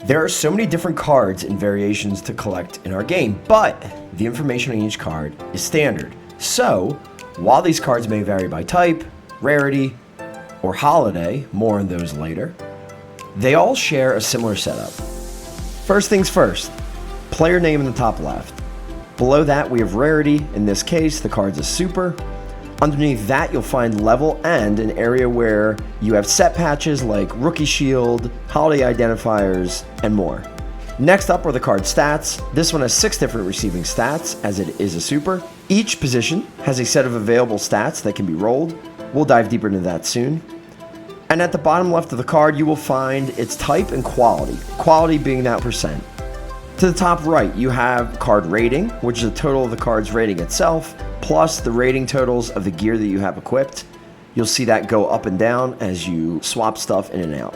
There are so many different cards and variations to collect in our game, but the information on each card is standard. So, while these cards may vary by type, rarity, or holiday, more on those later, they all share a similar setup. First things first, player name in the top left. Below that we have rarity, in this case the card's a super. Underneath that you'll find level and an area where you have set patches like Rookie Shield, Holiday Identifiers, and more. Next up are the card stats. This one has 6 different receiving stats as it is a super. Each position has a set of available stats that can be rolled. We'll dive deeper into that soon. And at the bottom left of the card you will find its type and quality, quality being that percent. To the top right you have card rating, which is the total of the card's rating itself, plus the rating totals of the gear that you have equipped. You'll see that go up and down as you swap stuff in and out.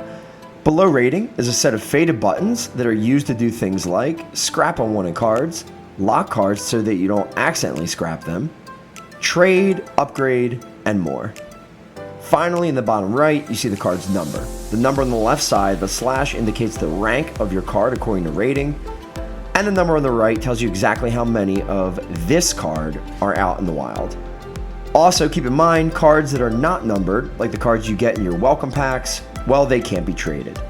Below rating is a set of faded buttons that are used to do things like scrap unwanted cards, lock cards so that you don't accidentally scrap them, trade, upgrade, and more. Finally, in the bottom right, you see the card's number. The number on the left side, the slash, indicates the rank of your card according to rating, and the number on the right tells you exactly how many of this card are out in the wild. Also, keep in mind, cards that are not numbered, like the cards you get in your welcome packs, well, they can't be traded.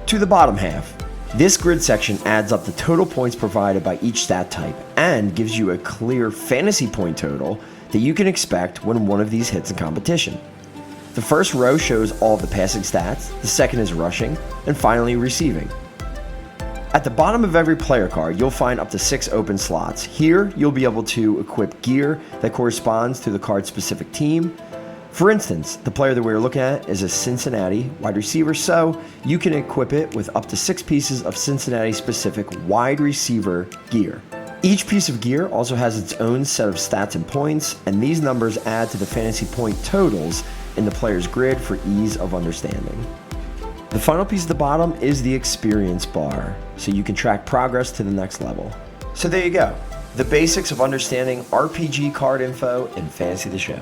To the bottom half, this grid section adds up the total points provided by each stat type and gives you a clear fantasy point total that you can expect when one of these hits in competition. The first row shows all of the passing stats, the second is rushing, and finally receiving. At the bottom of every player card, you'll find up to 6 open slots. Here, you'll be able to equip gear that corresponds to the card's specific team. For instance, the player that we're looking at is a Cincinnati wide receiver, so you can equip it with up to 6 pieces of Cincinnati-specific wide receiver gear. Each piece of gear also has its own set of stats and points, and these numbers add to the fantasy point totals in the player's grid for ease of understanding. The final piece at the bottom is the experience bar, so you can track progress to the next level. So there you go, the basics of understanding RPG card info in Fantasy the Show.